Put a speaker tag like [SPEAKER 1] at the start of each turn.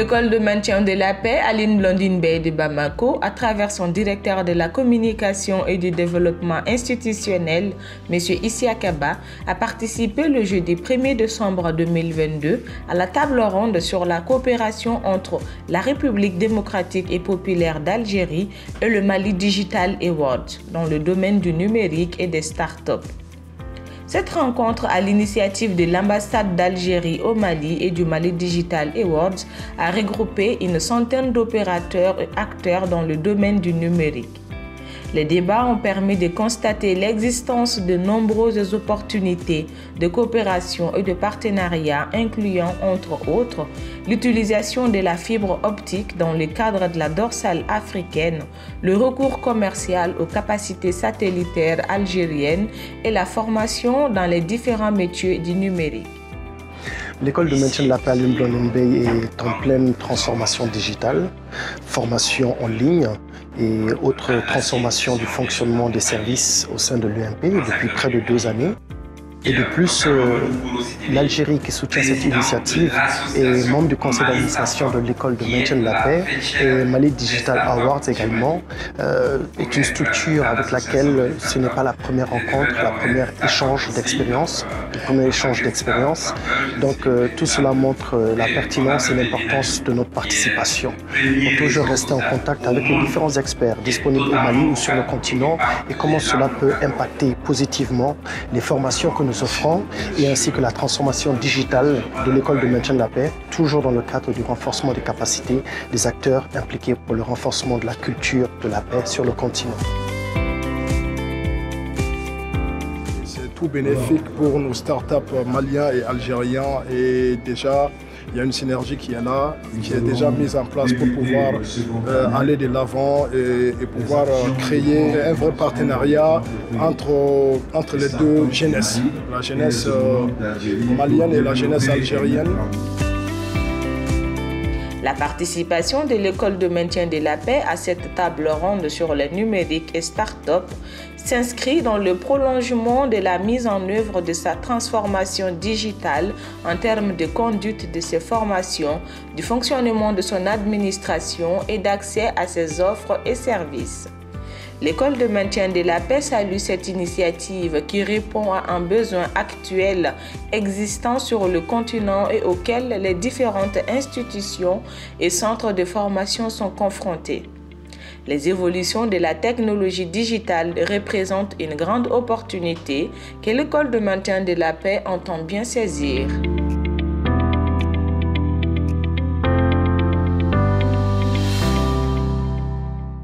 [SPEAKER 1] L'école de maintien de la paix Aline Blondine Beye de Bamako, à travers son directeur de la communication et du développement institutionnel, M. Isiaka Ba, a participé le jeudi 1er décembre 2022 à la table ronde sur la coopération entre la République démocratique et populaire d'Algérie et le Mali Digital Awards dans le domaine du numérique et des startups. Cette rencontre, à l'initiative de l'ambassade d'Algérie au Mali et du Mali Digital Awards, a regroupé une centaine d'opérateurs et acteurs dans le domaine du numérique. Les débats ont permis de constater l'existence de nombreuses opportunités de coopération et de partenariat, incluant entre autres l'utilisation de la fibre optique dans le cadre de la dorsale africaine, le recours commercial aux capacités satellitaires algériennes et la formation dans les différents métiers du numérique.
[SPEAKER 2] L'école de maintien de la paix Aline Blondine Beye est en pleine transformation digitale, formation en ligne et autres transformations du fonctionnement des services au sein de l'UMP depuis près de 2 années. Et de plus, l'Algérie qui soutient cette initiative est membre du conseil d'administration de l'école de maintien de la paix et Mali Digital Awards également est une structure avec laquelle ce n'est pas la première rencontre, la première échange d'expérience, le premier échange d'expérience. Donc tout cela montre la pertinence et l'importance de notre participation. On peut toujours rester en contact avec les différents experts disponibles au Mali ou sur le continent et comment cela peut impacter positivement les formations que nous offrons et ainsi que la transformation digitale de l'école de maintien de la paix, toujours dans le cadre du renforcement des capacités des acteurs impliqués pour le renforcement de la culture de la paix sur le continent.
[SPEAKER 3] C'est tout bénéfique pour nos startups maliens et algériens et déjà il y a une synergie qui est là, qui est déjà mise en place pour pouvoir aller de l'avant et pouvoir créer un vrai partenariat entre les deux jeunesses, la jeunesse malienne et la jeunesse algérienne.
[SPEAKER 1] La participation de l'école de maintien de la paix à cette table ronde sur le numérique et start-up s'inscrit dans le prolongement de la mise en œuvre de sa transformation digitale en termes de conduite de ses formations, du fonctionnement de son administration et d'accès à ses offres et services. L'école de maintien de la paix salue cette initiative qui répond à un besoin actuel existant sur le continent et auquel les différentes institutions et centres de formation sont confrontés. Les évolutions de la technologie digitale représentent une grande opportunité que l'école de maintien de la paix entend bien saisir.